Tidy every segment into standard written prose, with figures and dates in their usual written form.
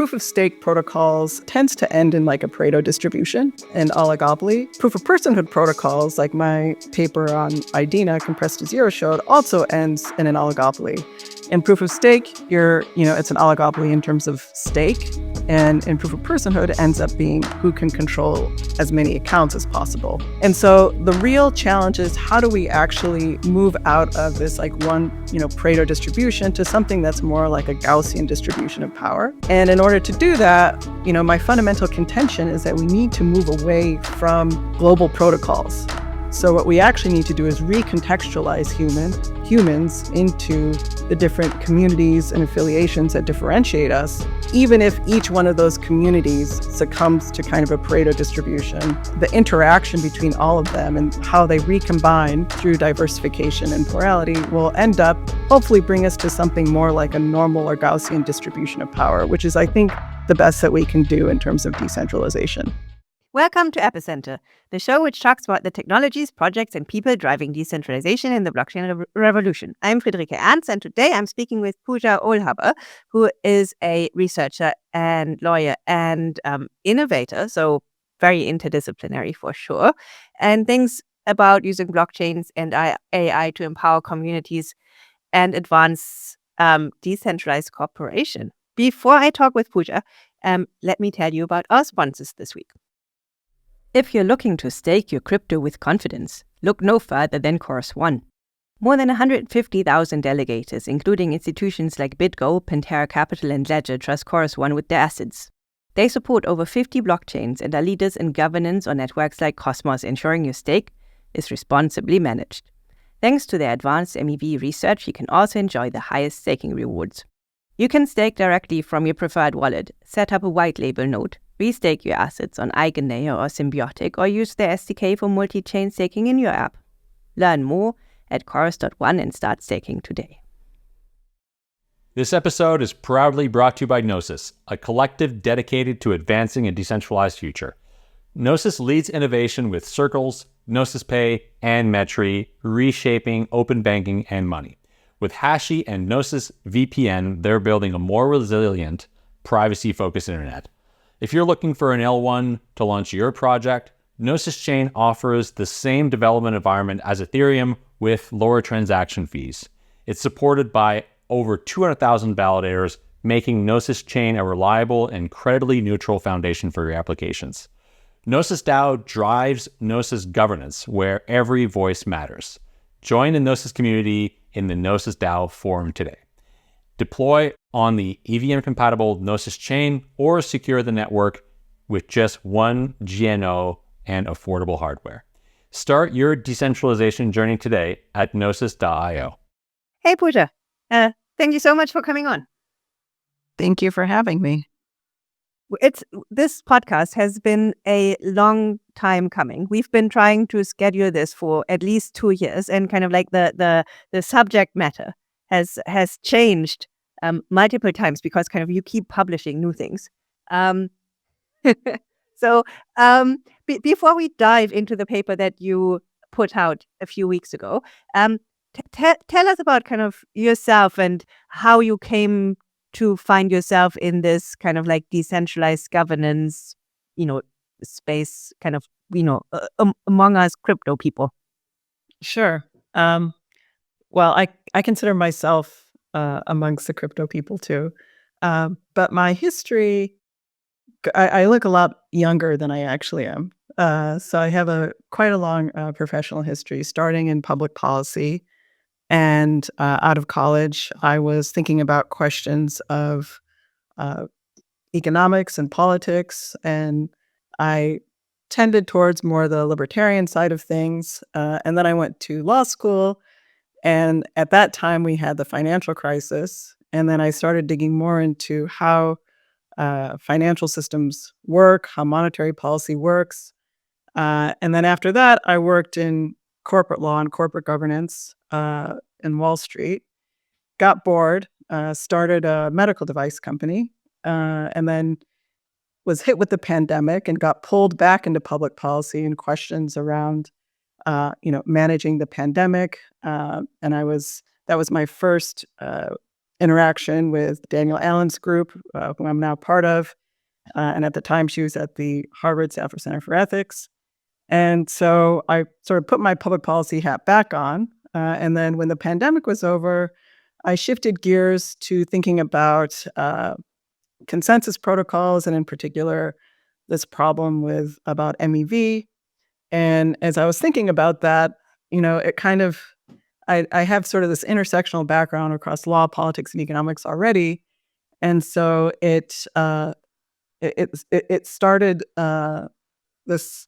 proof of stake protocols tends to end in like a Pareto distribution and oligopoly. Proof of personhood protocols, like my paper on IDENA compressed to zero showed, also ends in an oligopoly. In proof of stake, it's an oligopoly in terms of stake. And in proof of personhood, it ends up being who can control as many accounts as possible. And so the real challenge is, how do we actually move out of this like one, Pareto distribution to something that's more like a Gaussian distribution of power? And in order to do that, my fundamental contention is that we need to move away from global protocols. So what we actually need to do is recontextualize humans into the different communities and affiliations that differentiate us. Even if each one of those communities succumbs to kind of a Pareto distribution, the interaction between all of them and how they recombine through diversification and plurality will end up hopefully bring us to something more like a normal or Gaussian distribution of power, which is, I think, the best that we can do in terms of decentralization. Welcome to Epicenter, the show which talks about the technologies, projects, and people driving decentralization in the blockchain revolution. I'm Friederike Ernst, and today I'm speaking with Puja Ohlhaver, who is a researcher and lawyer and innovator, so very interdisciplinary for sure, and thinks about using blockchains and AI to empower communities and advance decentralized cooperation. Before I talk with Puja, let me tell you about our sponsors this week. If you're looking to stake your crypto with confidence, look no further than Chorus One. More than 150,000 delegators, including institutions like BitGo, Pantera Capital, and Ledger, trust Chorus One with their assets. They support over 50 blockchains and are leaders in governance on networks like Cosmos, ensuring your stake is responsibly managed. Thanks to their advanced MEV research, you can also enjoy the highest staking rewards. You can stake directly from your preferred wallet, set up a white label node, restake your assets on EigenLayer or Symbiotic, or use their SDK for multi-chain staking in your app. Learn more at chorus.one and start staking today. This episode is proudly brought to you by Gnosis, a collective dedicated to advancing a decentralized future. Gnosis leads innovation with Circles, Gnosis Pay, and Metri, reshaping open banking and money. With Hashi and Gnosis VPN, they're building a more resilient, privacy-focused internet. If you're looking for an L1 to launch your project, Gnosis Chain offers the same development environment as Ethereum with lower transaction fees. It's supported by over 200,000 validators, making Gnosis Chain a reliable and credibly neutral foundation for your applications. Gnosis DAO drives Gnosis governance, where every voice matters. Join the Gnosis community in the Gnosis DAO forum today. Deploy on the EVM-compatible Gnosis chain or secure the network with just one GNO and affordable hardware. Start your decentralization journey today at gnosis.io. Hey, Puja. Thank you so much for coming on. Thank you for having me. This podcast has been a long time coming. We've been trying to schedule this for at least 2 years, and kind of like the subject matter has changed multiple times because kind of you keep publishing new things. So before we dive into the paper that you put out a few weeks ago, tell us about kind of yourself and how you came to find yourself in this kind of like decentralized governance, space, kind of, among us crypto people. Sure. Well, I consider myself amongst the crypto people too. But my history, I look a lot younger than I actually am. So I have quite a long professional history, starting in public policy. And out of college, I was thinking about questions of economics and politics, and I tended towards more the libertarian side of things. And then I went to law school, and at that time we had the financial crisis. And then I started digging more into how financial systems work, how monetary policy works. And then after that, I worked in corporate law and corporate governance in Wall Street, got bored, started a medical device company, and then was hit with the pandemic and got pulled back into public policy and questions around, managing the pandemic. And that was my first interaction with Daniel Allen's group, who I'm now part of. And at the time, she was at the Harvard Sanford Center for Ethics. And so I sort of put my public policy hat back on. And then when the pandemic was over, I shifted gears to thinking about consensus protocols, and in particular, this problem about MEV. And as I was thinking about that, it kind of, I have sort of this intersectional background across law, politics, and economics already. And so it started this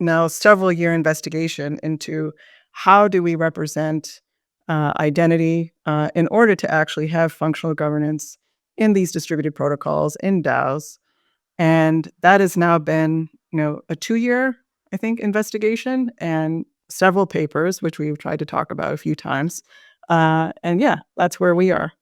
now several year investigation into how do we represent identity in order to actually have functional governance in these distributed protocols in DAOs. And that has now been, a 2-year, I think, investigation and several papers, which we've tried to talk about a few times. And yeah, that's where we are.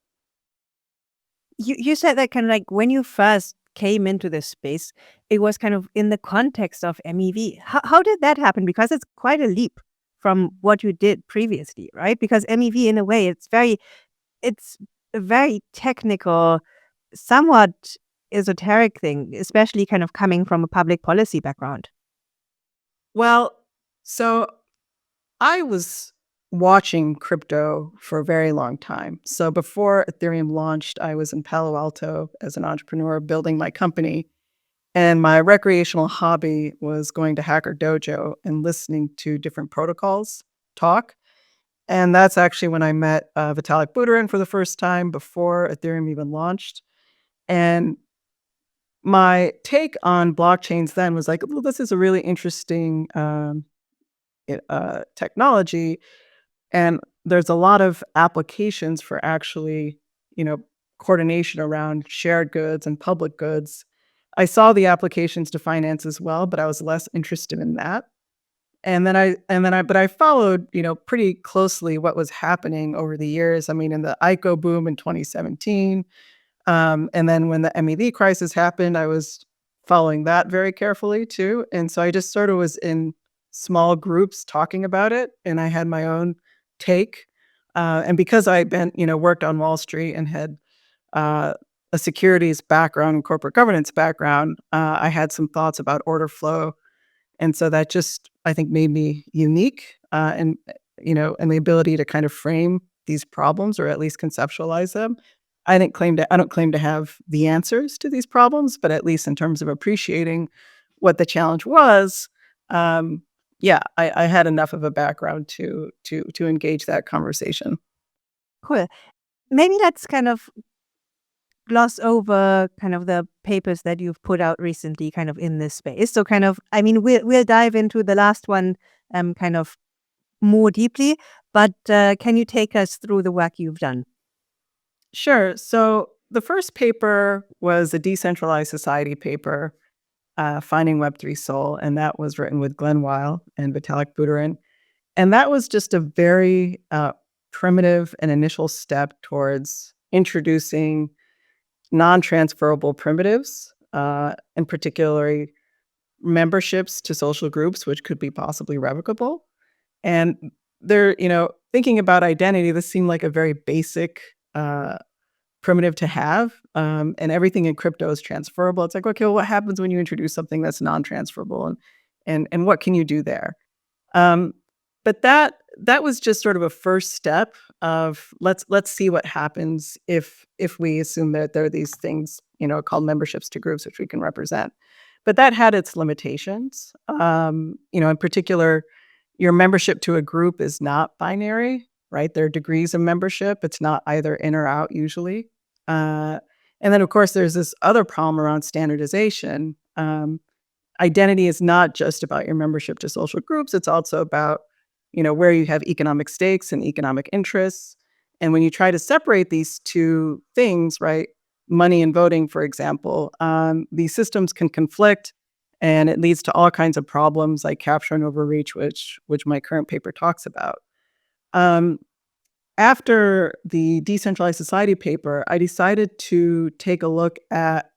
You said that kind of like when you first came into this space, it was kind of in the context of MEV. How did that happen? Because it's quite a leap from what you did previously, right? Because MEV, in a way, it's a very technical, somewhat esoteric thing, especially kind of coming from a public policy background. Well, so I was watching crypto for a very long time. So before Ethereum launched, I was in Palo Alto as an entrepreneur building my company. And my recreational hobby was going to Hacker Dojo and listening to different protocols talk. And that's actually when I met Vitalik Buterin for the first time before Ethereum even launched. And my take on blockchains then was like, well, this is a really interesting technology. And there's a lot of applications for actually, coordination around shared goods and public goods. I saw the applications to finance as well, but I was less interested in that. But I followed, pretty closely what was happening over the years. I mean, in the ICO boom in 2017, and then when the MEV crisis happened, I was following that very carefully too. And so I just sort of was in small groups talking about it, and I had my own take. And because I had been, worked on Wall Street and had a securities background and corporate governance background, I had some thoughts about order flow. And so that just, I think, made me unique and the ability to kind of frame these problems or at least conceptualize them. I don't claim to have the answers to these problems, but at least in terms of appreciating what the challenge was, I had enough of a background to engage that conversation. Cool. Maybe let's kind of gloss over kind of the papers that you've put out recently kind of in this space. So kind of, I mean, we'll dive into the last one kind of more deeply, but can you take us through the work you've done? Sure. So the first paper was a decentralized society paper, Finding Web3 Soul, and that was written with Glenn Weil and Vitalik Buterin. And that was just a very primitive and initial step towards introducing non-transferable primitives, and particularly memberships to social groups, which could be possibly revocable. And they're, thinking about identity, this seemed like a very basic primitive to have. And everything in crypto is transferable. It's like, okay, well, what happens when you introduce something that's non-transferable, and what can you do there? But that was just sort of a first step of let's see what happens if we assume that there are these things, called memberships to groups, which we can represent. But that had its limitations. In particular, your membership to a group is not binary, right? There are degrees of membership. It's not either in or out usually. And then, of course, there's this other problem around standardization. Identity is not just about your membership to social groups. It's also about, where you have economic stakes and economic interests. And when you try to separate these two things, right, money and voting, for example, these systems can conflict, and it leads to all kinds of problems like capture and overreach, which my current paper talks about. After the Decentralized Society paper, I decided to take a look at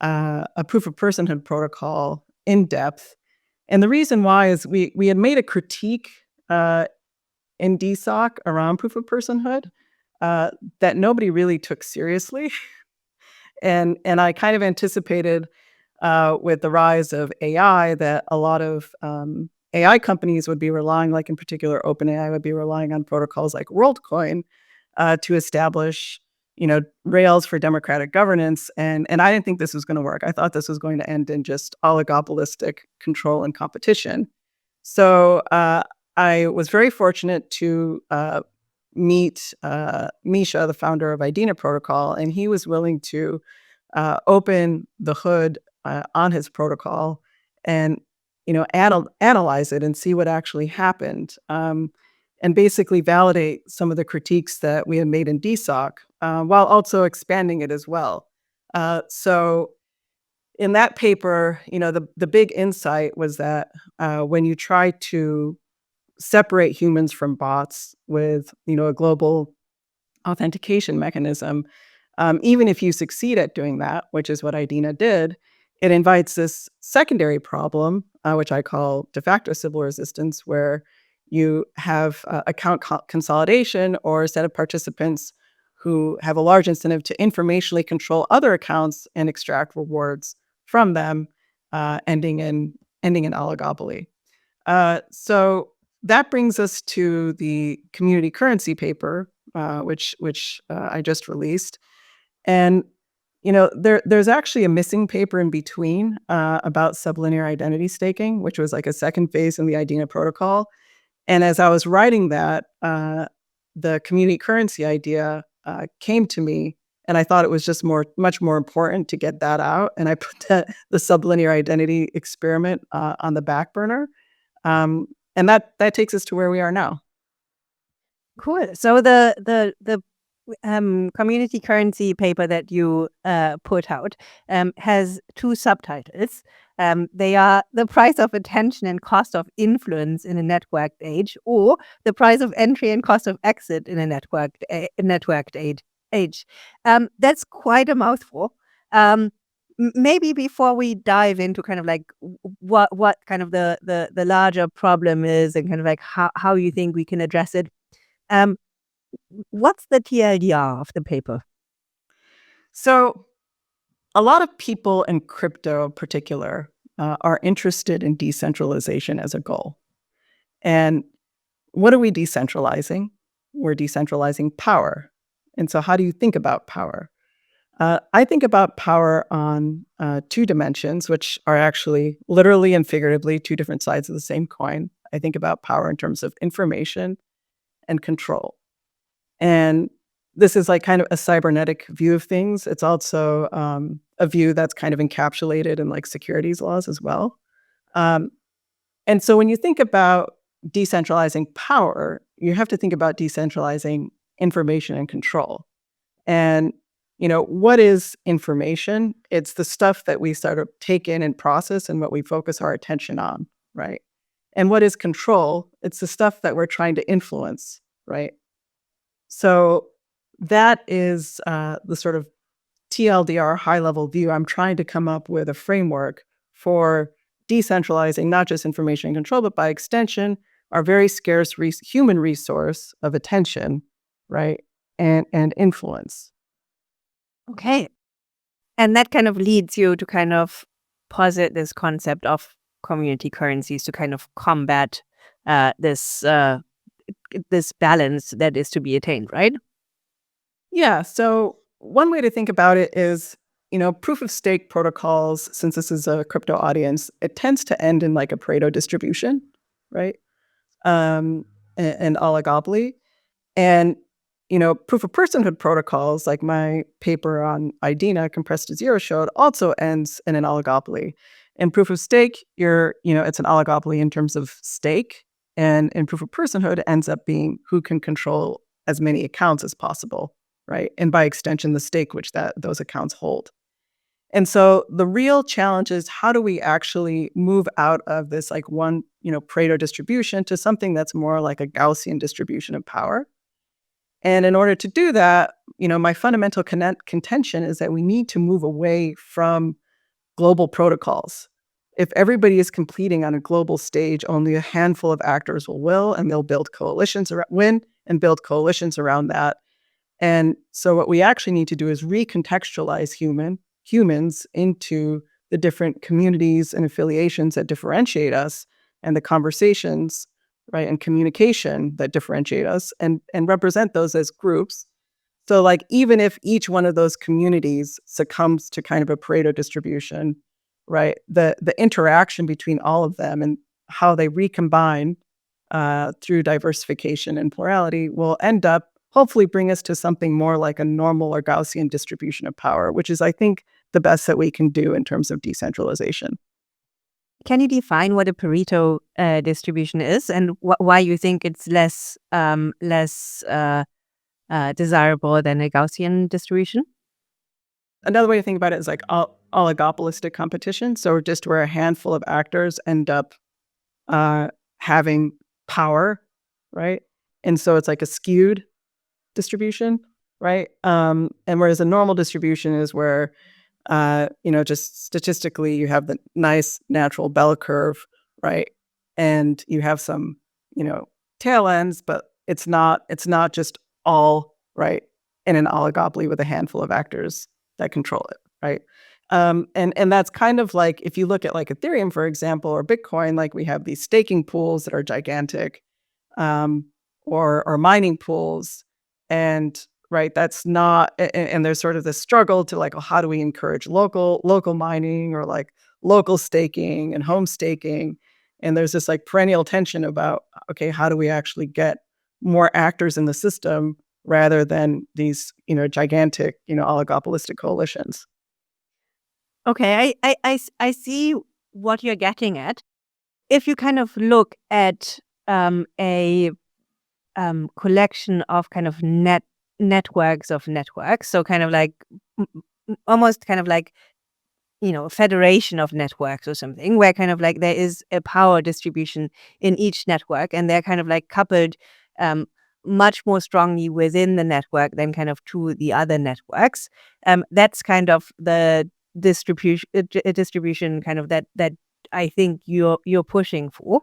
a proof of personhood protocol in depth. And the reason why is we had made a critique in DeSoc around proof of personhood. that nobody really took seriously. And I kind of anticipated with the rise of AI that a lot of AI companies would be relying, like in particular OpenAI would be relying on protocols like WorldCoin to establish, rails for democratic governance. And I didn't think this was going to work. I thought this was going to end in just oligopolistic control and competition. So I was very fortunate to meet Misha, the founder of IDENA Protocol, and he was willing to open the hood on his protocol and analyze it and see what actually happened, and basically validate some of the critiques that we had made in DeSoc, while also expanding it as well. So in that paper, the big insight was that when you try to separate humans from bots with a global authentication mechanism, even if you succeed at doing that, which is what IDENA did, it invites this secondary problem, which I call de facto civil resistance, where you have account consolidation or a set of participants who have a large incentive to informationally control other accounts and extract rewards from them, ending in oligopoly. So that brings us to the community currency paper, which I just released. And there's actually a missing paper in between about sublinear identity staking, which was like a second phase in the IDENA protocol. And as I was writing that, the community currency idea came to me, and I thought it was just much more important to get that out. And I put the sublinear identity experiment on the back burner. And that takes us to where we are now. Cool. So the community currency paper that you put out has two subtitles. They are the price of attention and cost of influence in a networked age, or the price of entry and cost of exit in a networked age. That's quite a mouthful. Maybe before we dive into kind of like what kind of the larger problem is and kind of like how you think we can address it. What's the TLDR of the paper? So a lot of people in crypto in particular are interested in decentralization as a goal. And what are we decentralizing? We're decentralizing power. And so how do you think about power? I think about power on two dimensions, which are actually literally and figuratively two different sides of the same coin. I think about power in terms of information and control. And this is like kind of a cybernetic view of things. It's also a view that's kind of encapsulated in like securities laws as well. And so when you think about decentralizing power, you have to think about decentralizing information and control. And what is information? It's the stuff that we sort of take in and process and what we focus our attention on, right? And what is control? It's the stuff that we're trying to influence, right? So that is the sort of TLDR high-level view. I'm trying to come up with a framework for decentralizing not just information and control, but by extension, our very scarce human resource of attention, right? And influence. Okay. And that kind of leads you to kind of posit this concept of community currencies to kind of combat this balance that is to be attained, right? Yeah. So one way to think about it is, proof of stake protocols, since this is a crypto audience, it tends to end in like a Pareto distribution, right? And oligopoly. And proof of personhood protocols, like my paper on IDENA compressed to zero showed, also ends in an oligopoly. In proof of stake, it's an oligopoly in terms of stake, and in proof of personhood, it ends up being who can control as many accounts as possible, right? And by extension, the stake which those accounts hold. And so the real challenge is, how do we actually move out of this like one, Pareto distribution to something that's more like a Gaussian distribution of power? And in order to do that, my fundamental contention is that we need to move away from global protocols. If everybody is competing on a global stage, only a handful of actors will and they'll build coalitions around that. And so what we actually need to do is recontextualize humans into the different communities and affiliations that differentiate us, and the conversations, right, and communication that differentiate us, and represent those as groups. So like even if each one of those communities succumbs to kind of a Pareto distribution, right, the interaction between all of them and how they recombine through diversification and plurality will end up hopefully bring us to something more like a normal or Gaussian distribution of power, which is, I think, the best that we can do in terms of decentralization. Can you define what a Pareto distribution is, and why you think it's less desirable than a Gaussian distribution? Another way to think about it is like oligopolistic competition. So just where a handful of actors end up having power, right? And so it's like a skewed distribution, right? And whereas a normal distribution is where, just statistically, you have the nice natural bell curve, right? And you have some, tail ends, but it's not just all right in an oligopoly with a handful of actors that control it, right? And that's kind of like if you look at like Ethereum, for example, or Bitcoin, like we have these staking pools that are gigantic, or mining pools, and right, that's not, and there's sort of this struggle to like, well, how do we encourage local mining or like local staking and home staking? And there's this like perennial tension about, okay, how do we actually get more actors in the system rather than these, gigantic, oligopolistic coalitions? Okay, I see what you're getting at. If you kind of look at a collection of kind of networks of networks, so kind of like almost kind of like a federation of networks or something, where kind of like there is a power distribution in each network, and they're kind of like coupled much more strongly within the network than kind of to the other networks. That's kind of the distribution kind of that I think you're pushing for.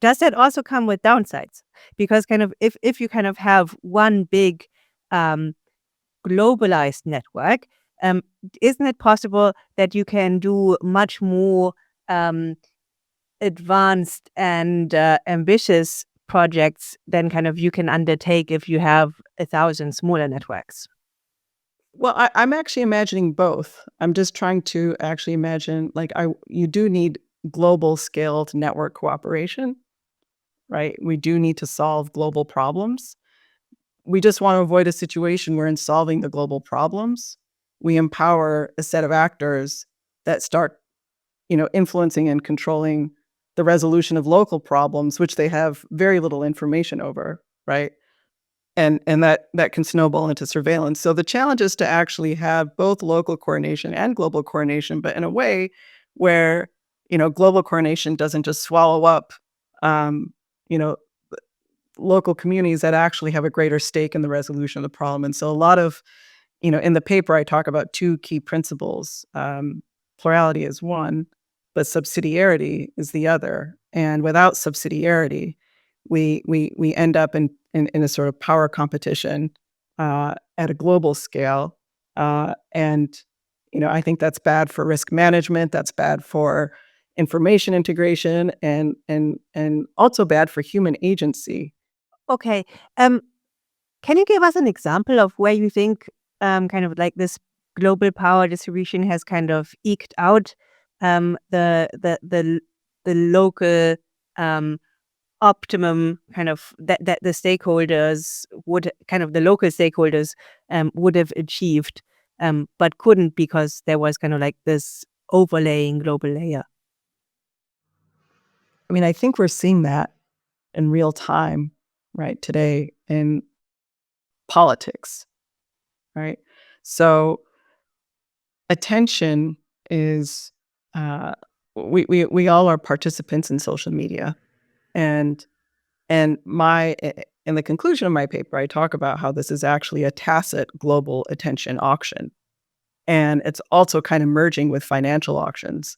Does that also come with downsides? Because kind of if you kind of have one big globalized network, isn't it possible that you can do much more advanced and ambitious projects than kind of you can undertake if you have 1,000 smaller networks? Well, I'm actually imagining both. I'm just trying to actually imagine, like, you do need global scaled network cooperation, right? We do need to solve global problems. We just want to avoid a situation where in solving the global problems, we empower a set of actors that start, influencing and controlling the resolution of local problems, which they have very little information over, right? And that can snowball into surveillance. So the challenge is to actually have both local coordination and global coordination, but in a way where, global coordination doesn't just swallow up, you know, local communities that actually have a greater stake in the resolution of the problem. And so a lot of, in the paper, I talk about two key principles. Plurality is one, but subsidiarity is the other. And without subsidiarity, we end up in a sort of power competition at a global scale. And, I think that's bad for risk management. That's bad for information integration, and also bad for human agency. Okay. Can you give us an example of where you think kind of like this global power distribution has kind of eked out the local optimum kind of that the stakeholders would kind of the local stakeholders would have achieved, but couldn't because there was kind of like this overlaying global layer? I mean, I think we're seeing that in real time, right, today in politics, right? So attention is, we all are participants in social media, and in the conclusion of my paper, I talk about how this is actually a tacit global attention auction, and it's also kind of merging with financial auctions,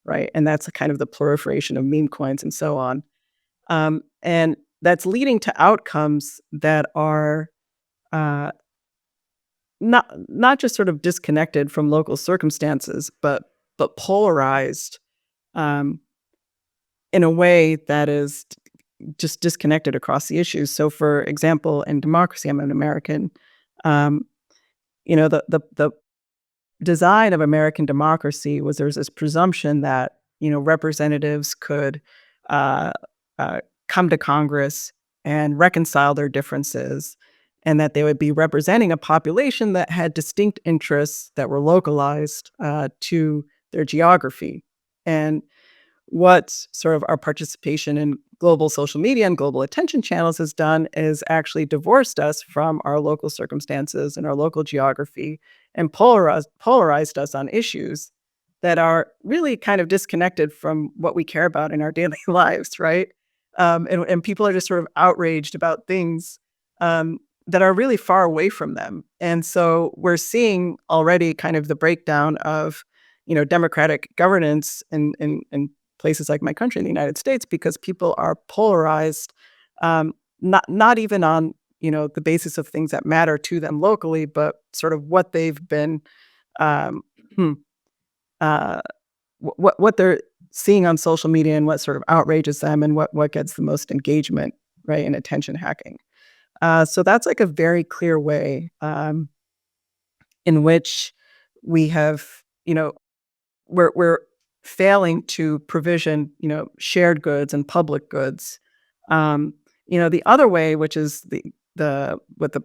right? And that's kind of the proliferation of meme coins and so on. And that's leading to outcomes that are, uh, not just sort of disconnected from local circumstances, but polarized in a way that is just disconnected across the issues. So, for example, in democracy, I'm an American. The design of American democracy was there's this presumption that representatives could uh, come to Congress and reconcile their differences, and that they would be representing a population that had distinct interests that were localized to their geography. And what sort of our participation in global social media and global attention channels has done is actually divorced us from our local circumstances and our local geography and polarized us on issues that are really kind of disconnected from what we care about in our daily lives, right? And people are just sort of outraged about things that are really far away from them. And so we're seeing already kind of the breakdown of, democratic governance in places like my country, in the United States, because people are polarized, not even on the basis of things that matter to them locally, but sort of what they've been, um, hmm, uh, what they're seeing on social media and what sort of outrages them and what gets the most engagement, right, and attention hacking. So that's like a very clear way in which we have, we're failing to provision, shared goods and public goods. The other way, which is the what the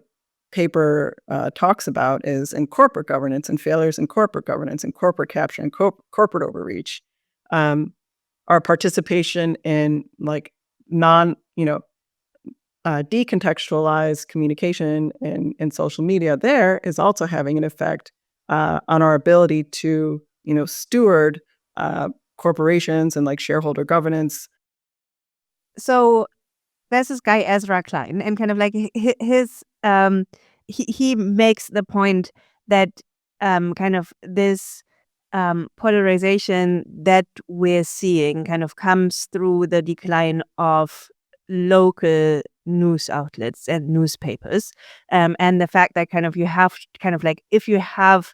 paper talks about, is in corporate governance and failures in corporate governance and corporate capture and corporate overreach. Our participation in like non, decontextualized communication in social media there is also having an effect on our ability to, steward corporations and like shareholder governance. So there's this guy Ezra Klein, and kind of like his he makes the point that kind of this polarization that we're seeing kind of comes through the decline of local news outlets and newspapers, and the fact that kind of you have kind of like if you have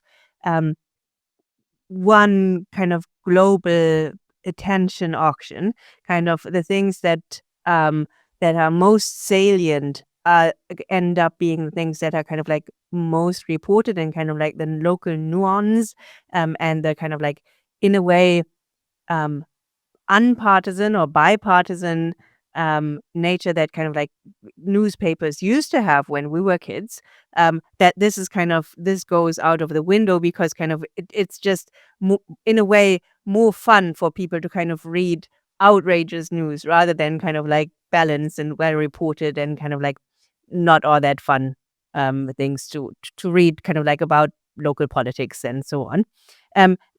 one kind of global attention auction, kind of the things that that are most salient end up being the things that are kind of like most reported and kind of like the local nuance, and the kind of like in a way unpartisan or bipartisan nature that kind of like newspapers used to have when we were kids, that this goes out of the window because kind of it's just in a way more fun for people to kind of read outrageous news rather than kind of like balanced and well reported and kind of like not all that fun things to read kind of like about local politics and so on.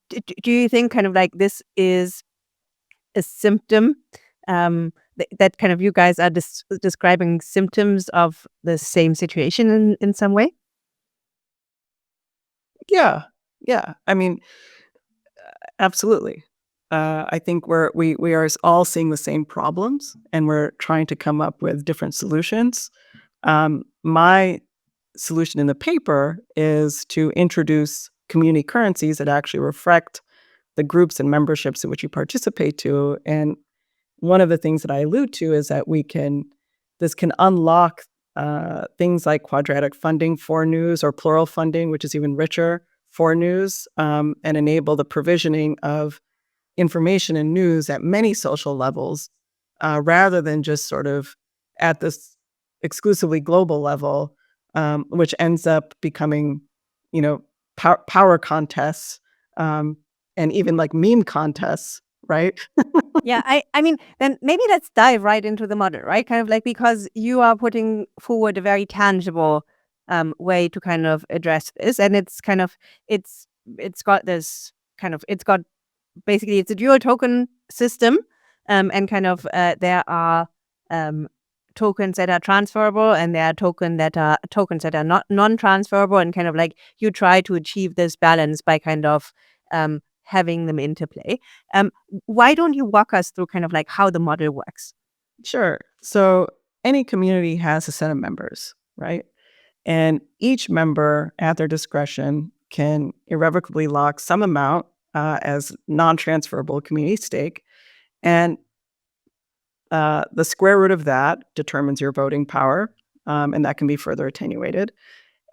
Do you think kind of like this is a symptom that kind of you guys are describing symptoms of the same situation in some way? Yeah, yeah. I mean, absolutely. I think we are all seeing the same problems, and we're trying to come up with different solutions. My solution in the paper is to introduce community currencies that actually reflect the groups and memberships in which you participate to. And one of the things that I allude to is that this can unlock things like quadratic funding for news or plural funding, which is even richer for news, and enable the provisioning of information and news at many social levels, rather than just sort of at this exclusively global level, which ends up becoming, power contests, and even like meme contests, right? Yeah, I mean, then maybe let's dive right into the model, right? Kind of like because you are putting forward a very tangible way to kind of address this, and it's kind of it's got this kind of it's got basically it's a dual token system, and kind of there are tokens that are transferable and there are tokens that are not non-transferable, and kind of like you try to achieve this balance by kind of having them interplay. Why don't you walk us through kind of like how the model works? Sure. So any community has a set of members, right? And each member at their discretion can irrevocably lock some amount as non-transferable community stake. And the square root of that determines your voting power, and that can be further attenuated.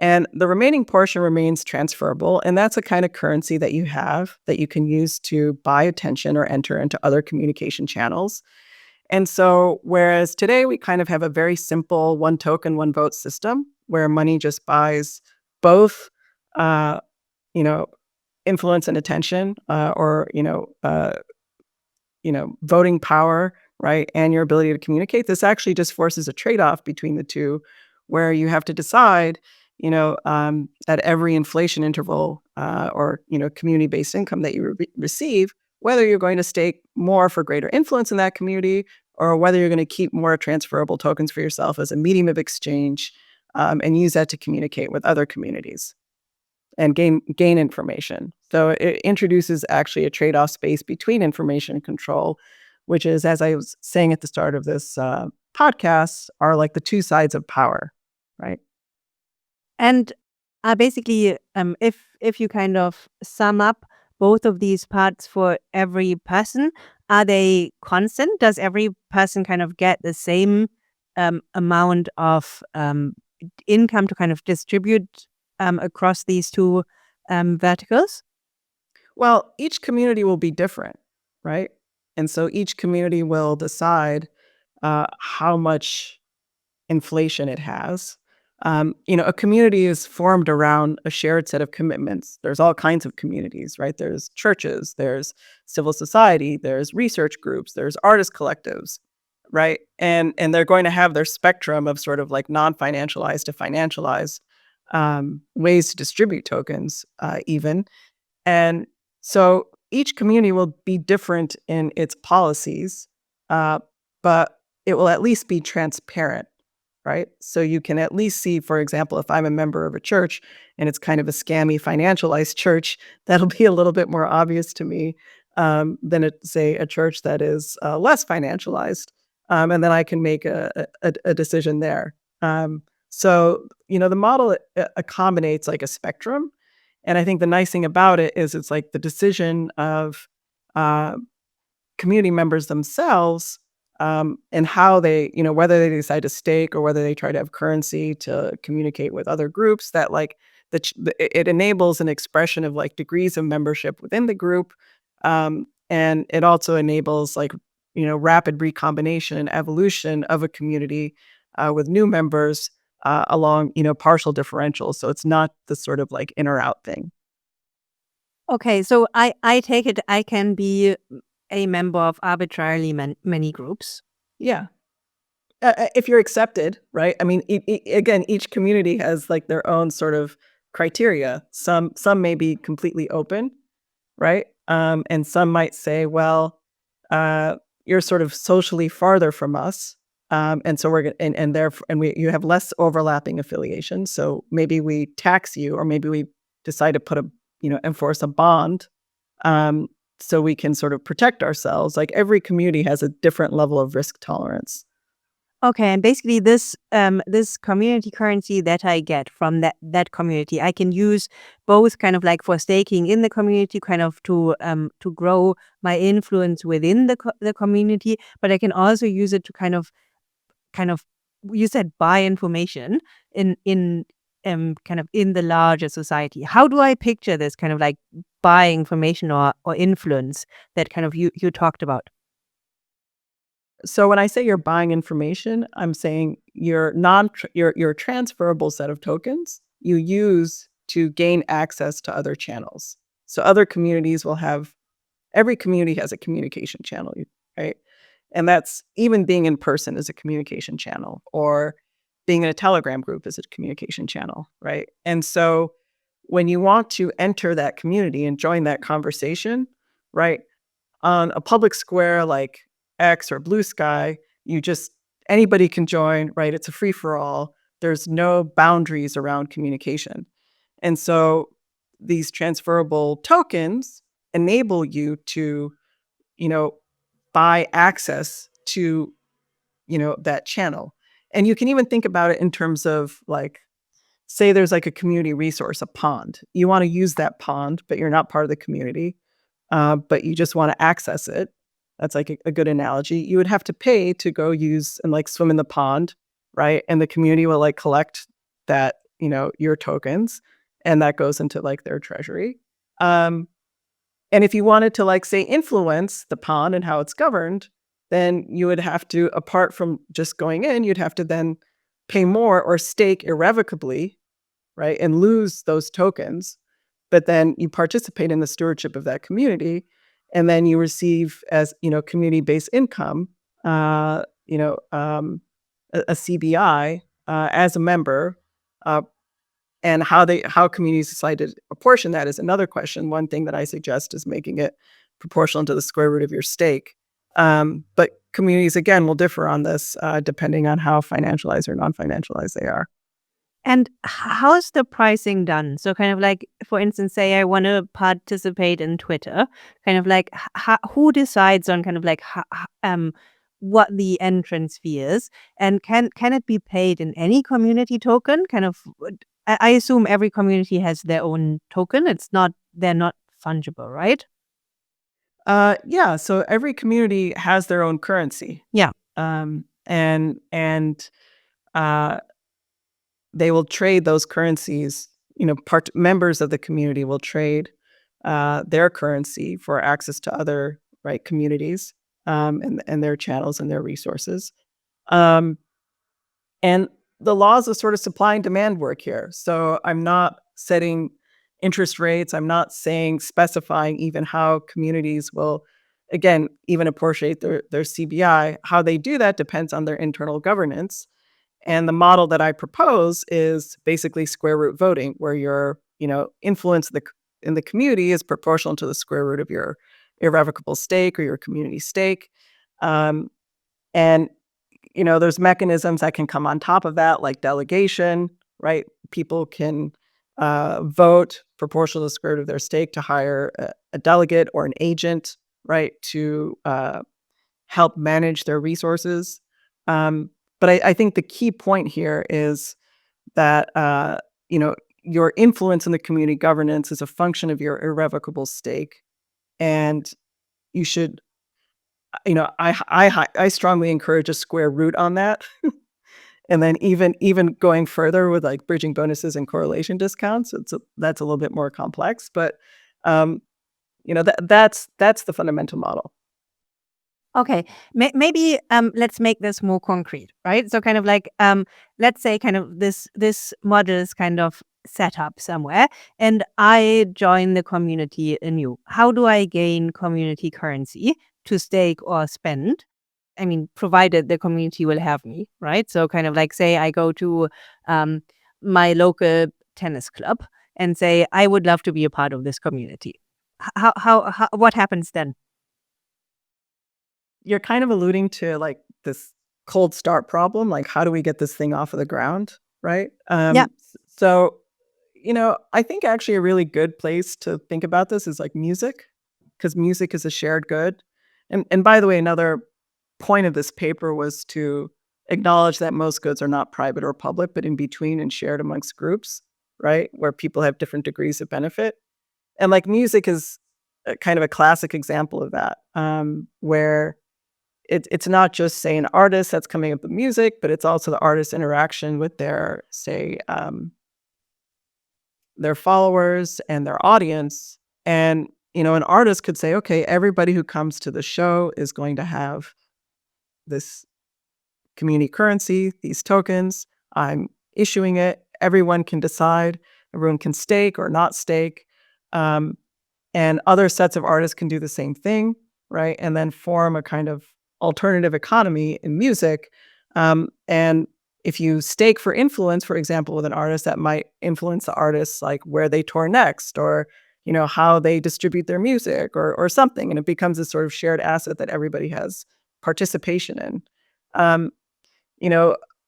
And the remaining portion remains transferable, and that's a kind of currency that you have that you can use to buy attention or enter into other communication channels. And so, whereas today we kind of have a very simple one token, one vote system where money just buys both, uh, you know, influence and attention, or voting power, right, and your ability to communicate. This actually just forces a trade-off between the two, where you have to decide, at every inflation interval, or community-based income that you receive, whether you're going to stake more for greater influence in that community, or whether you're going to keep more transferable tokens for yourself as a medium of exchange, and use that to communicate with other communities and gain information. So it introduces actually a trade-off space between information and control, which is, as I was saying at the start of this podcast, are like the two sides of power, right? And basically, if you kind of sum up both of these parts for every person, are they constant? Does every person kind of get the same amount of income to kind of distribute across these two verticals? Well, each community will be different, right? And so each community will decide how much inflation it has. A community is formed around a shared set of commitments. There's all kinds of communities, right? There's churches, there's civil society, there's research groups, there's artist collectives, right? And they're going to have their spectrum of sort of like non-financialized to financialized ways to distribute tokens, even. And so each community will be different in its policies, but it will at least be transparent, right? So you can at least see, for example, if I'm a member of a church and it's kind of a scammy financialized church, that'll be a little bit more obvious to me than, say, a church that is less financialized. And then I can make a decision there. So, the model accommodates like a spectrum. And I think the nice thing about it is it's like the decision of uh, community members themselves, and how they, whether they decide to stake or whether they try to have currency to communicate with other groups, that like it enables an expression of like degrees of membership within the group. And it also enables like, rapid recombination and evolution of a community with new members along, partial differentials. So it's not the sort of like in or out thing. Okay, so I take it I can be a member of arbitrarily many groups. Yeah. If you're accepted, right? I mean, again, each community has like their own sort of criteria. Some may be completely open, right? And some might say, well, you're sort of socially farther from us, and so we're going you have less overlapping affiliations. So maybe we tax you, or maybe we decide to enforce a bond, so we can sort of protect ourselves. Like every community has a different level of risk tolerance. Okay, and basically this community currency that I get from that community, I can use both kind of like for staking in the community, kind of to grow my influence within the community, but I can also use it to kind of you said buy information in kind of in the larger society. How do I picture this kind of like buy information or influence that kind of you talked about? So when I say you're buying information, I'm saying your transferable set of tokens you use to gain access to other channels. So other communities will have every community has a communication channel, right? And that's even being in person is a communication channel, or being in a Telegram group is a communication channel, right? And so when you want to enter that community and join that conversation, right, on a public square like X or Blue Sky, anybody can join, right? It's a free for all. There's no boundaries around communication. And so these transferable tokens enable you to, buy access to, that channel. And you can even think about it in terms of like say there's like a community resource, a pond. You want to use that pond, but you're not part of the community, but you just want to access it. That's like a good analogy. You would have to pay to go use and like swim in the pond, right? And the community will like collect that, your tokens, and that goes into like their treasury. And if you wanted to like say influence the pond and how it's governed, then you would have to, apart from just going in, you'd have to then pay more or stake irrevocably, right? And lose those tokens. But then you participate in the stewardship of that community, and then you receive as, community-based income, a CBI as a member. And how communities decide to apportion that is another question. One thing that I suggest is making it proportional to the square root of your stake. But communities, again, will differ on this depending on how financialized or non-financialized they are. And how is the pricing done? So kind of like, for instance, say I want to participate in Twitter, kind of like who decides on kind of like what the entrance fee is, and can it be paid in any community token? Kind of, I assume every community has their own token. They're not fungible, right? Yeah. So every community has their own currency. Yeah. And they will trade those currencies. Members of the community will trade their currency for access to other communities and their channels and their resources. And the laws of sort of supply and demand work here. So I'm not setting interest rates. I'm not specifying even how communities will, again, even apportionate their CBI. How they do that depends on their internal governance. And the model that I propose is basically square root voting, where your, influence in the community is proportional to the square root of your irrevocable stake or your community stake. And, there's mechanisms that can come on top of that, like delegation, right? People can vote proportional to the square root of their stake to hire a delegate or an agent, right, to help manage their resources. But I think the key point here is that, your influence in the community governance is a function of your irrevocable stake. And you should, I strongly encourage a square root on that. And then even going further with like bridging bonuses and correlation discounts, that's a little bit more complex. But, that's the fundamental model. Okay, maybe let's make this more concrete, right? So kind of like, let's say kind of this model is kind of set up somewhere, and I join the community anew. How do I gain community currency to stake or spend? I mean, provided the community will have me, right? So kind of like, say I go to my local tennis club and say, I would love to be a part of this community. How what happens then? You're kind of alluding to like this cold start problem, like how do we get this thing off of the ground, right? Yeah. So, I think actually a really good place to think about this is like music, because music is a shared good. And by the way, another point of this paper was to acknowledge that most goods are not private or public, but in between and shared amongst groups, right? Where people have different degrees of benefit. And like music is kind of a classic example of that, where it's not just, say, an artist that's coming up with music, but it's also the artist's interaction with their, say, their followers and their audience. And, an artist could say, okay, everybody who comes to the show is going to have this community currency, these tokens. I'm issuing it. Everyone can decide. Everyone can stake or not stake. And other sets of artists can do the same thing, right? And then form a kind of alternative economy in music. And if you stake for influence, for example, with an artist, that might influence the artists, like where they tour next, or how they distribute their music, or something, and it becomes a sort of shared asset that everybody has participation in.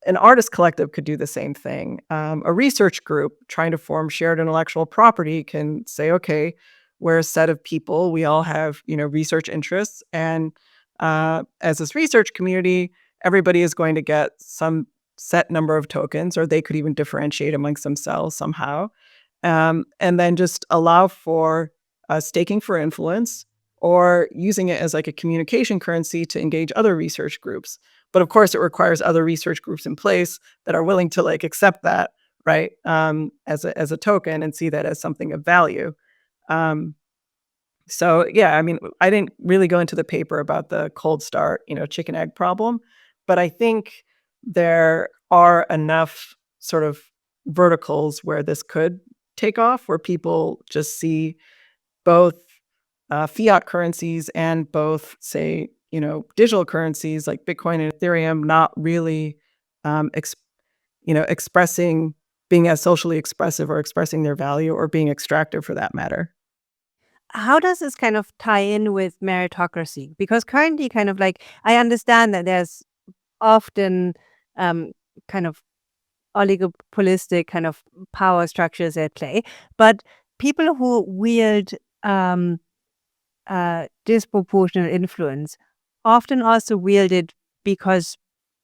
An artist collective could do the same thing. A research group trying to form shared intellectual property can say, okay, we're a set of people, we all have research interests, and as this research community, everybody is going to get some set number of tokens, or they could even differentiate amongst themselves somehow. And then just allow for staking for influence, or using it as like a communication currency to engage other research groups. But of course, it requires other research groups in place that are willing to like accept that, right, as a token and see that as something of value. So yeah, I mean, I didn't really go into the paper about the cold start, chicken egg problem, but I think there are enough sort of verticals where this could take off, where people just see both fiat currencies and both, say, digital currencies like Bitcoin and Ethereum not really, expressing, being as socially expressive or expressing their value or being extractive for that matter. How does this kind of tie in with meritocracy? Because currently, kind of like, I understand that there's often kind of oligopolistic kind of power structures at play, but people who wield disproportionate influence often also wield it because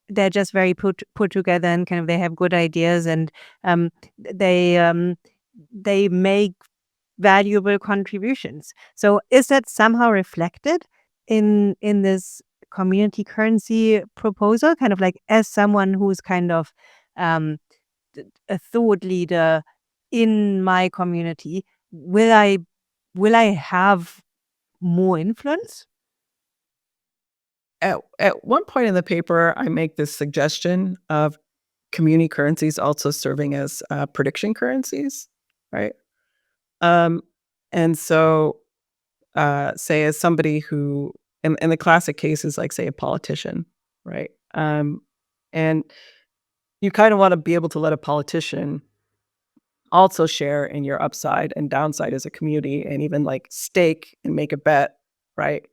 they're just very put together, and kind of they have good ideas, and they make valuable contributions. So is that somehow reflected in this community currency proposal? Kind of like, as someone who's kind of a thought leader in my community, will I have more influence? At one point in the paper, I make this suggestion of community currencies also serving as prediction currencies, right? And so, say, as somebody who, in the classic case, is like, say, a politician, right? And you kind of want to be able to let a politician also share in your upside and downside as a community, and even like stake and make a bet, right?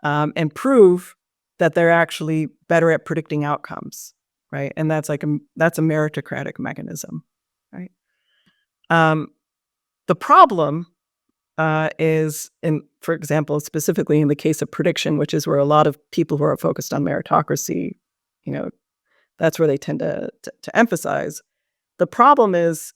And prove that they're actually better at predicting outcomes, right? And that's a meritocratic mechanism, right? The problem is, for example, specifically in the case of prediction, which is where a lot of people who are focused on meritocracy, that's where they tend to emphasize. The problem is,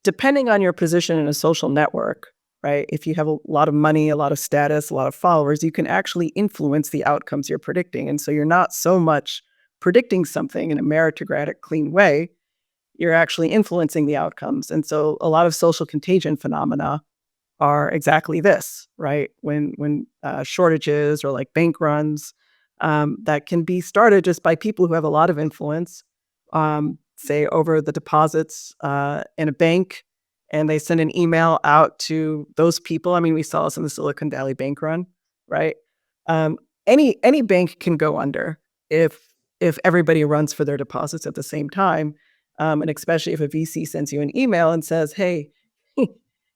depending on your position in a social network, right? If you have a lot of money, a lot of status, a lot of followers, you can actually influence the outcomes you're predicting. And so you're not so much predicting something in a meritocratic, clean way, you're actually influencing the outcomes. And so a lot of social contagion phenomena are exactly this, right? When shortages or like bank runs that can be started just by people who have a lot of influence, say over the deposits in a bank, and they send an email out to those people. I mean, we saw this in the Silicon Valley bank run, right? Any bank can go under if everybody runs for their deposits at the same time, and especially if a VC sends you an email and says, "Hey,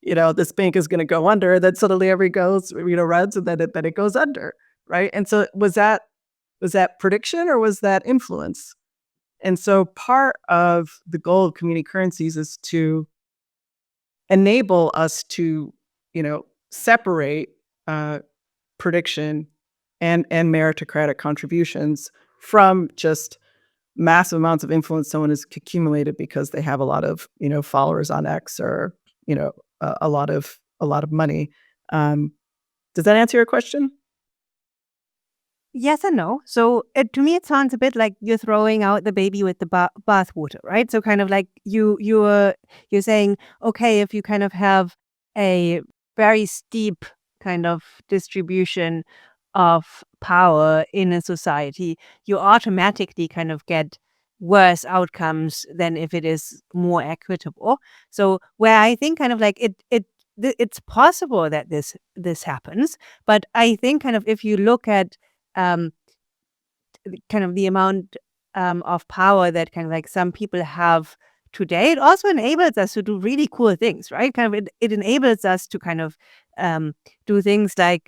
this bank is going to go under," then suddenly runs, and then it goes under, right? And so was that prediction, or was that influence? And so part of the goal of community currencies is to enable us to, separate prediction and meritocratic contributions from just massive amounts of influence someone has accumulated because they have a lot of, followers on X, or, a lot of money. Does that answer your question? Yes and no. So to me, it sounds a bit like you're throwing out the baby with the bathwater, right? So kind of like you're saying, okay, if you kind of have a very steep kind of distribution of power in a society, you automatically kind of get worse outcomes than if it is more equitable. So where I think kind of like it's possible that this happens, but I think kind of if you look at kind of the amount of power that kind of like some people have today, it also enables us to do really cool things, right? Kind of it enables us to kind of do things like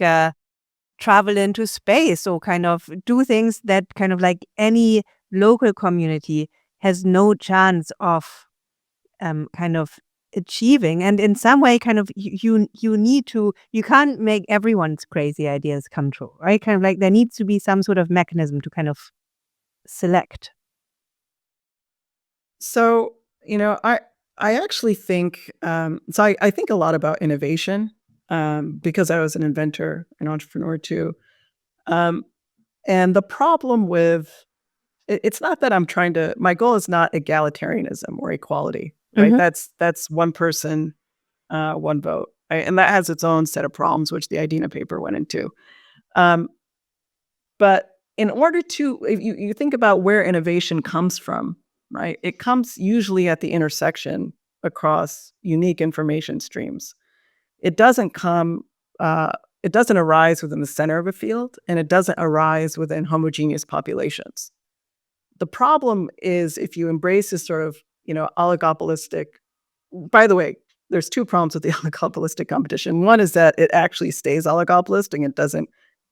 travel into space, or kind of do things that kind of like any local community has no chance of kind of achieving. And in some way, kind of you can't make everyone's crazy ideas come true, right? Kind of like there needs to be some sort of mechanism to kind of select. So, I actually think, I think a lot about innovation, because I was an inventor, an entrepreneur too. Um, and the problem with it's not that I'm trying to, my goal is not egalitarianism or equality, right? Hmm. That's one person, one vote, right? And that has its own set of problems, which the IDENA paper went into. Um, but in order to, if you think about where innovation comes from, right? It comes usually at the intersection across unique information streams. It doesn't come, uh, it doesn't arise within the center of a field, and it doesn't arise within homogeneous populations. The problem is if you embrace this sort of, oligopolistic. By the way, there's two problems with the oligopolistic competition. One is that it actually stays oligopolistic and it doesn't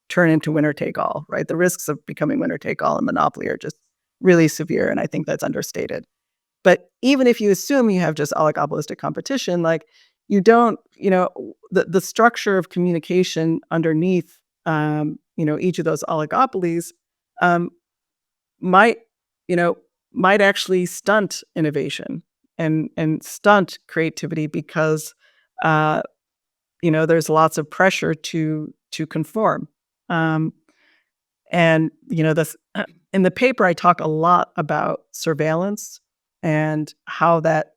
turn into winner take all, right? The risks of becoming winner take all and monopoly are just really severe. And I think that's understated. But even if you assume you have just oligopolistic competition, like you don't, the structure of communication underneath, each of those oligopolies, um, might, you know, might actually stunt innovation and stunt creativity because, uh, there's lots of pressure to conform. Um, and this in the paper, I talk a lot about surveillance and how that,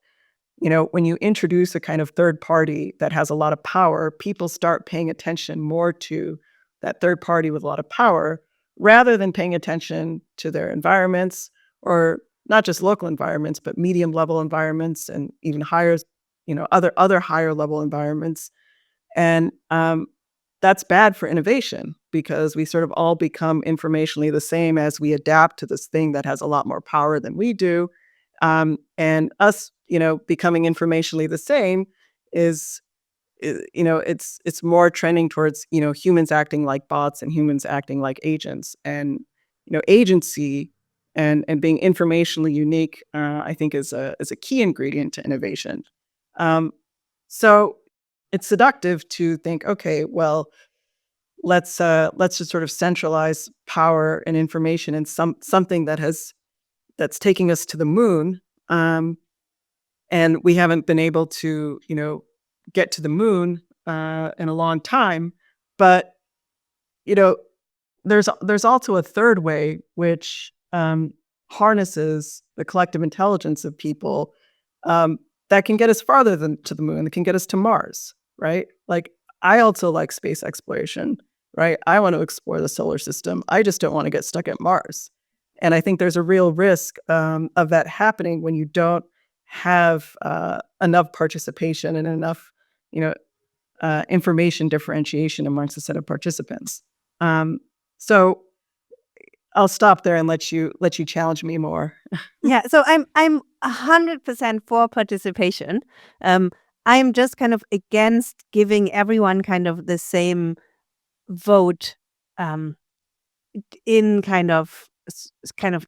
when you introduce a kind of third party that has a lot of power, people start paying attention more to that third party with a lot of power rather than paying attention to their environments, or not just local environments, but medium level environments and even higher, other higher level environments. And that's bad for innovation because we sort of all become informationally the same as we adapt to this thing that has a lot more power than we do. And us, becoming informationally the same is, it's more trending towards, humans acting like bots and humans acting like agents. And, agency and being informationally unique, I think is a key ingredient to innovation. Um, so it's seductive to think, okay, well, let's just sort of centralize power and information in something that's taking us to the moon. And we haven't been able to, get to the moon in a long time. But you know, there's also a third way which harnesses the collective intelligence of people, um, that can get us farther than to the moon. That can get us to Mars, right? Like I also like space exploration, right? I want to explore the solar system. I just don't want to get stuck at Mars. And I think there's a real risk of that happening when you don't have enough participation and enough, you know, information differentiation amongst a set of participants. Um, so I'll stop there and let you challenge me more. Yeah, so I'm 100% for participation. Um, I'm just kind of against giving everyone kind of the same vote, um, in kind of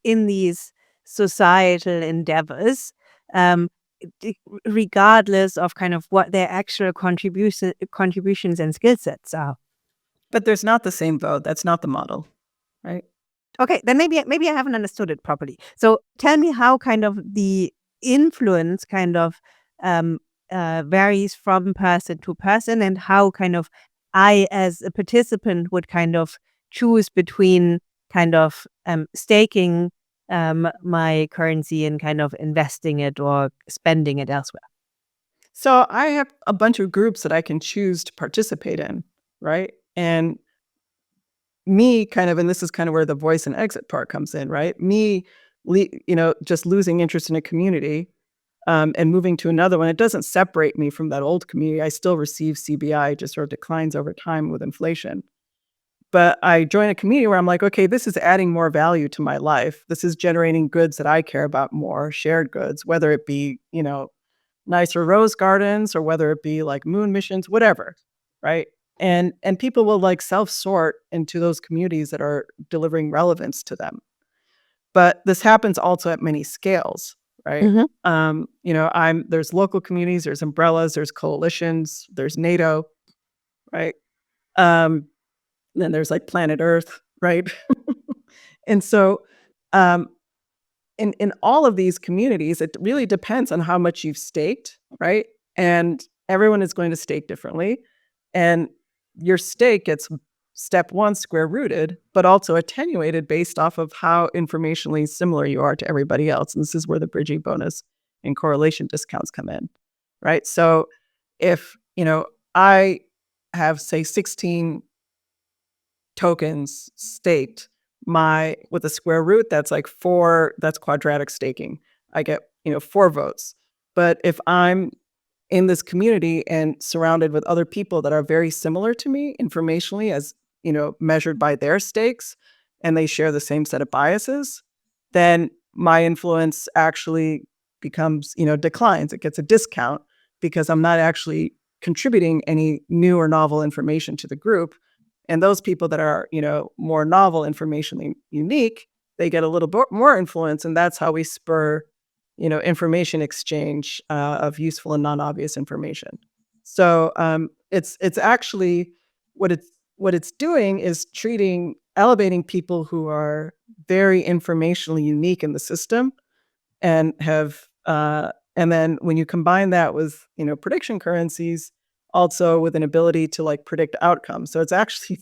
in these societal endeavors, um, regardless of kind of what their actual contributions and skill sets are. But there's not the same vote. That's not the model, right? Okay, then maybe I haven't understood it properly. So tell me how kind of the influence kind of um, varies from person to person, and how kind of I as a participant would kind of choose between kind of staking my currency and kind of investing it or spending it elsewhere. So I have a bunch of groups that I can choose to participate in, right? And me kind of, and this is kind of where the voice and exit part comes in, right? Me, just losing interest in a community, and moving to another one, it doesn't separate me from that old community. I still receive CBI, it just sort of declines over time with inflation. But I join a community where I'm like, okay, this is adding more value to my life. This is generating goods that I care about more, shared goods, whether it be, nicer rose gardens or whether it be like moon missions, whatever, right? And people will like self-sort into those communities that are delivering relevance to them. But this happens also at many scales, right? Hmm. There's local communities, there's umbrellas, there's coalitions, there's NATO, right? Um, then there's like planet Earth, right? And so, um, in all of these communities, it really depends on how much you've staked, right? And everyone is going to stake differently. And your stake gets step one square rooted, but also attenuated based off of how informationally similar you are to everybody else. And this is where the bridging bonus and correlation discounts come in, right? So if, I have, say, 16 tokens staked, with a square root, that's like 4, that's quadratic staking. I get, 4 votes. But if I'm in this community and surrounded with other people that are very similar to me informationally as, measured by their stakes, and they share the same set of biases, then my influence actually becomes, declines. It gets a discount because I'm not actually contributing any new or novel information to the group. And those people that are, more novel, informationally unique, they get a little bit more influence, and that's how we spur, information exchange of useful and non-obvious information. So it's actually what it's doing is elevating people who are very informationally unique in the system, and and then when you combine that with, prediction currencies, also with an ability to like predict outcomes. So it's actually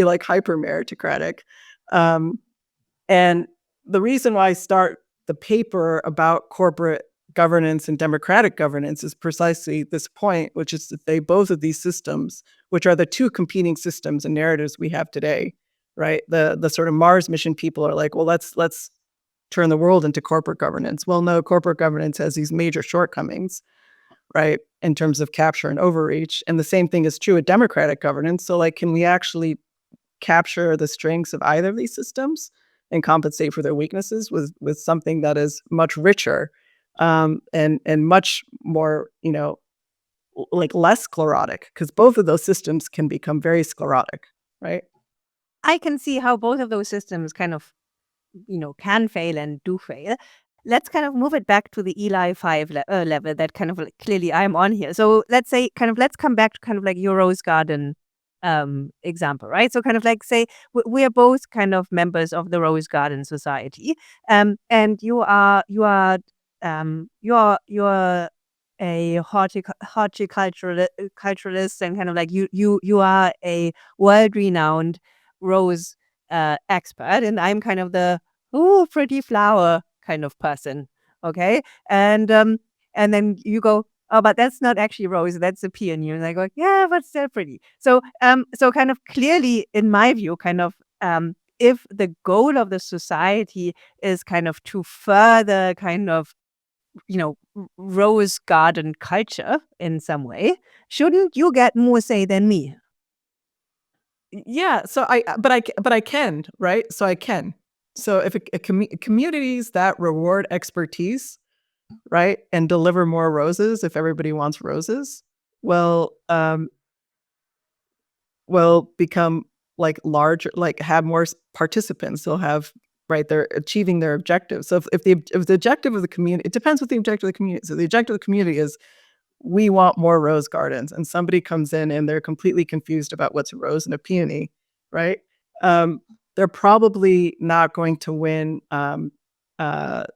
like hyper meritocratic. And the reason why I start the paper about corporate governance and democratic governance is precisely this point, which is that both of these systems, which are the two competing systems and narratives we have today, right? The sort of Mars mission people are like, well, let's turn the world into corporate governance. Well, no, corporate governance has these major shortcomings, right, in terms of capture and overreach. And the same thing is true with democratic governance. So like, can we actually capture the strengths of either of these systems and compensate for their weaknesses with something that is much richer, and much more, like less sclerotic, because both of those systems can become very sclerotic, right? I can see how both of those systems kind of, can fail and do fail. Let's kind of move it back to the Eli 5 level that kind of like clearly I'm on here. So let's say let's come back to kind of like your Rose Garden example, right? So kind of like say we are both kind of members of the Rose Garden Society, and you are a horticulturalist, and kind of like you are a world-renowned rose expert, and I'm kind of the pretty flower kind of person, okay? And then you go, oh, but that's not actually rose, that's a peony. And I go, yeah, but still pretty. So so kind of clearly, in my view, kind of if the goal of the society is kind of to further kind of rose garden culture in some way, shouldn't you get more say than me? Yeah. So but I can, right? So I can. So if communities that reward expertise, right, and deliver more roses, if everybody wants roses, will become like larger, like have more participants. They'll have, right, they're achieving their objectives. So if the objective of the community, it depends what the objective of the community. So the objective of the community is, we want more rose gardens, and somebody comes in and they're completely confused about what's a rose and a peony, right? They're probably not going to win,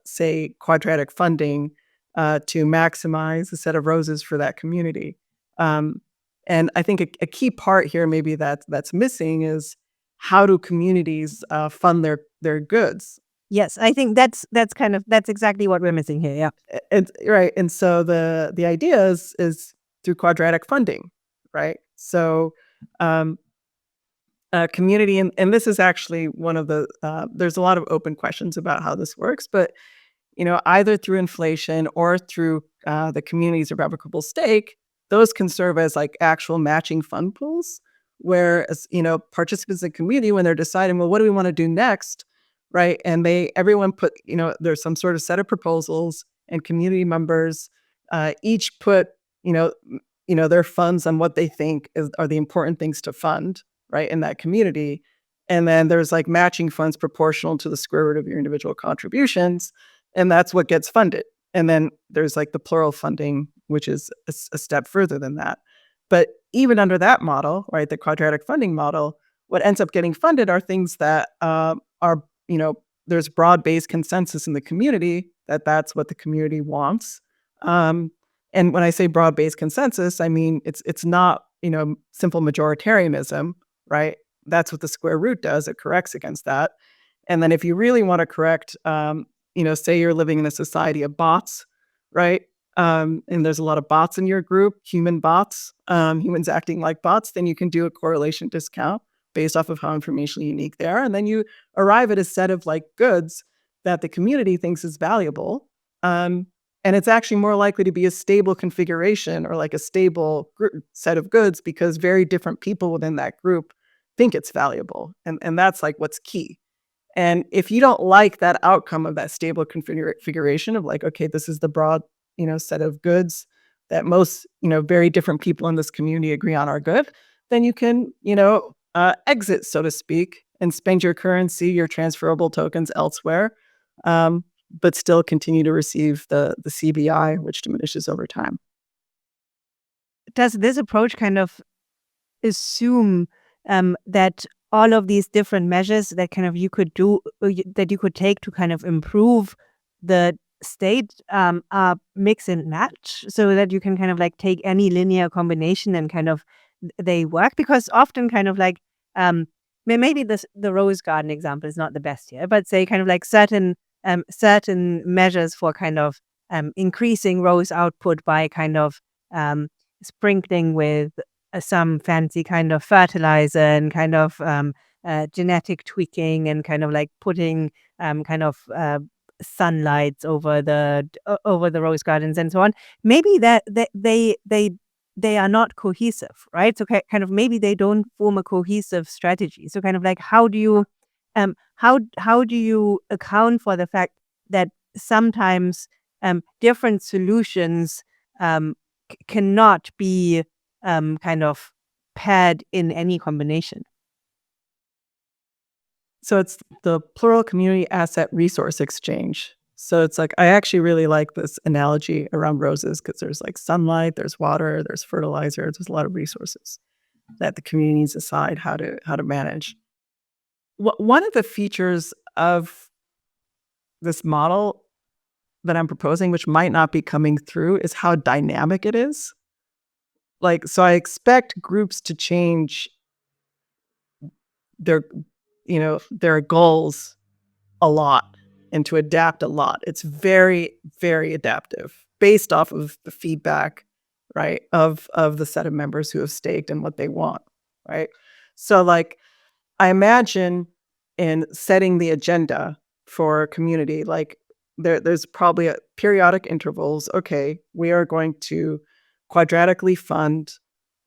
say, quadratic funding to maximize a set of roses for that community. And I think a key part here, maybe that's missing, is how do communities fund their goods? Yes, I think that's exactly what we're missing here. Yeah. And right. And so the idea is through quadratic funding, right? So community, and this is actually one of the there's a lot of open questions about how this works, but either through inflation or through the community's irrevocable stake, those can serve as like actual matching fund pools, where participants in the community, when they're deciding, well, what do we want to do next, right? And everyone put, there's some sort of set of proposals, and community members each put, their funds on what they think are the important things to fund, right, in that community. And then there's like matching funds proportional to the square root of your individual contributions, and that's what gets funded. And then there's like the plural funding, which is a step further than that. But even under that model, right, the quadratic funding model, what ends up getting funded are things that are, there's broad-based consensus in the community that that's what the community wants. And when I say broad-based consensus, I mean it's not, simple majoritarianism, right? That's what the square root does. It corrects against that. And then if you really want to correct, say you're living in a society of bots, right? And there's a lot of bots in your group, human bots, humans acting like bots, then you can do a correlation discount based off of how informationally unique they are. And then you arrive at a set of like goods that the community thinks is valuable. And it's actually more likely to be a stable configuration or like a stable set of goods because very different people within that group think it's valuable. And that's like what's key. And if you don't like that outcome of that stable configuration of like, okay, this is the broad, set of goods that most, very different people in this community agree on are good, then you can, exit, so to speak, and spend your currency, your transferable tokens elsewhere, but still continue to receive the CBI, which diminishes over time. Does this approach kind of assume that all of these different measures that kind of you could do, that you could take to kind of improve the state are mix and match so that you can kind of like take any linear combination and kind of they work? Because often kind of like maybe the rose garden example is not the best here, but say kind of like certain measures for kind of increasing rose output by kind of sprinkling with some fancy kind of fertilizer and kind of genetic tweaking and kind of like putting kind of sunlights over the rose gardens and so on. Maybe that they are not cohesive, right? So kind of maybe they don't form a cohesive strategy. So kind of like how do you account for the fact that sometimes different solutions cannot be kind of paired in any combination? So it's the plural community asset resource exchange. So it's like, I actually really like this analogy around roses because there's like sunlight, there's water, there's fertilizer, there's a lot of resources that the communities decide how to manage. One of the features of this model that I'm proposing, which might not be coming through, is how dynamic it is. Like, so I expect groups to change their goals a lot and to adapt a lot. It's very, very adaptive based off of the feedback, right, of the set of members who have staked and what they want, right? So like, I imagine in setting the agenda for a community, like there's probably at periodic intervals, okay, we are going to quadratically fund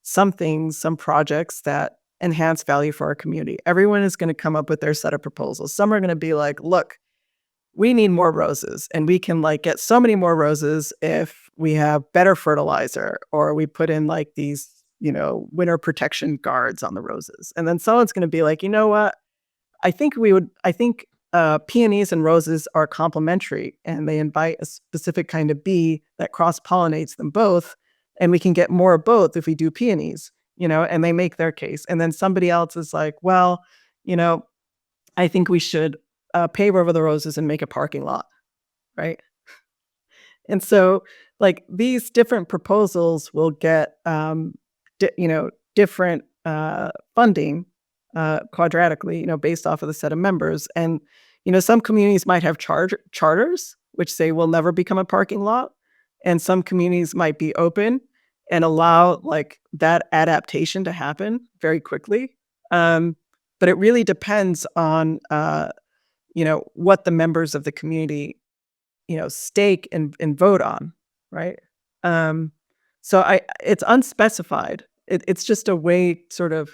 some things, some projects that enhance value for our community. Everyone is going to come up with their set of proposals. Some are going to be like, look, we need more roses and we can like get so many more roses if we have better fertilizer or we put in like these, winter protection guards on the roses. And then someone's going to be like, you know what? I think peonies and roses are complementary and they invite a specific kind of bee that cross-pollinates them both. And we can get more of both if we do peonies, and they make their case. And then somebody else is like, well, I think we should pave over the roses and make a parking lot, right? And so like these different proposals will get, different funding quadratically, based off of the set of members. And, some communities might have charters, which say we'll never become a parking lot. And some communities might be open and allow like that adaptation to happen very quickly. But it really depends on, what the members of the community, stake and vote on, right? So it's unspecified. It's just a way sort of,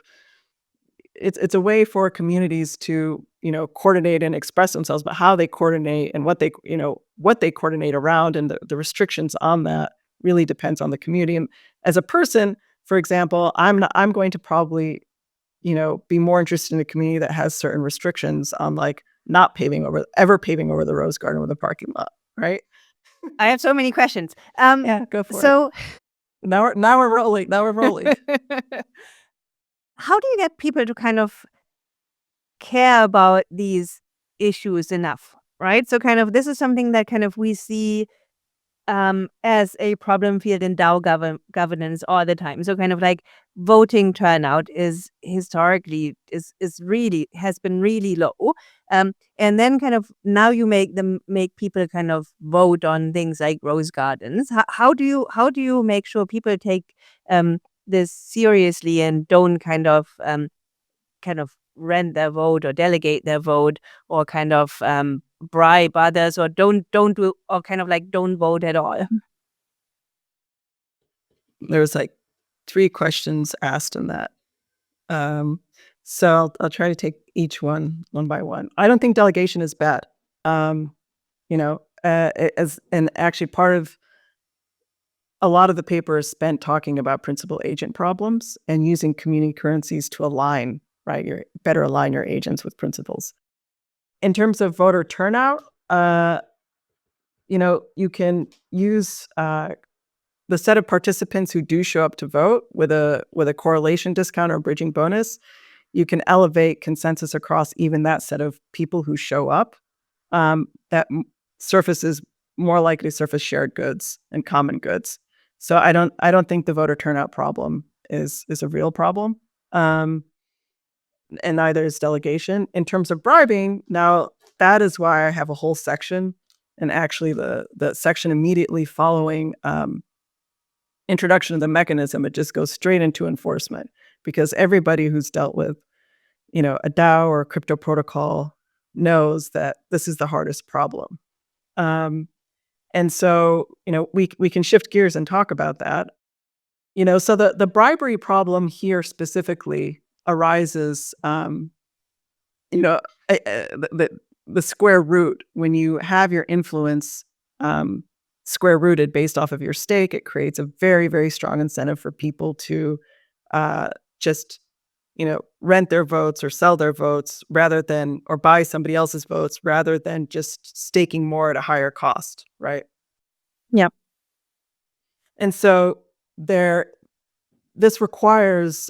it's a way for communities to, coordinate and express themselves, but how they coordinate and what they coordinate around and the restrictions on that really depends on the community. And as a person, for example, I'm going to probably, be more interested in a community that has certain restrictions on like not ever paving over the rose garden with a parking lot, right? I have so many questions. Yeah, go for it. Now we're rolling. How do you get people to kind of care about these issues enough, right? So kind of this is something that kind of we see as a problem field in DAO governance all the time. So kind of like voting turnout is historically is really has been really low. And then kind of now you make people kind of vote on things like rose gardens. How do you make sure people take this seriously and don't kind of rent their vote or delegate their vote or kind of bribe others or don't do or kind of like don't vote at all? There's like 3 questions asked in that. So I'll try to take each one by one. I don't think delegation is bad. And actually part of a lot of the paper is spent talking about principal agent problems and using community currencies to align, right? Better align your agents with principles. In terms of voter turnout, you can use the set of participants who do show up to vote with a correlation discount or bridging bonus. You can elevate consensus across even that set of people who show up. That surfaces more likely to surface shared goods and common goods. So I don't think the voter turnout problem is a real problem. And neither is delegation. In terms of bribing, now that is why I have a whole section, and actually the section immediately following introduction of the mechanism, it just goes straight into enforcement, because everybody who's dealt with, a DAO or a crypto protocol knows that this is the hardest problem. And so, we can shift gears and talk about that. So the bribery problem here specifically arises, the square root. When you have your influence square rooted based off of your stake, it creates a very, very strong incentive for people to just rent their votes or sell their votes or buy somebody else's votes rather than just staking more at a higher cost, right? Yeah. And so this requires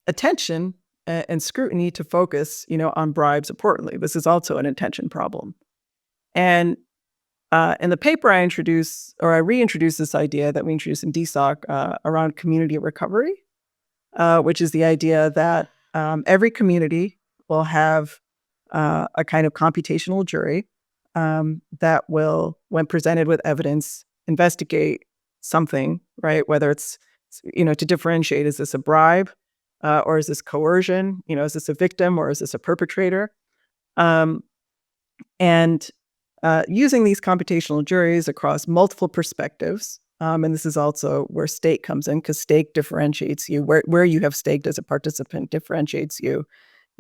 attention and scrutiny to focus, on bribes importantly. This is also an intention problem. And in the paper I reintroduce this idea that we introduced in DeSoc around community recovery, which is the idea that every community will have a kind of computational jury that will, when presented with evidence, investigate something, right? Whether it's, to differentiate, is this a bribe or is this coercion? Is this a victim or is this a perpetrator? And using these computational juries across multiple perspectives, and this is also where stake comes in, because stake differentiates you. Where you have staked as a participant differentiates you,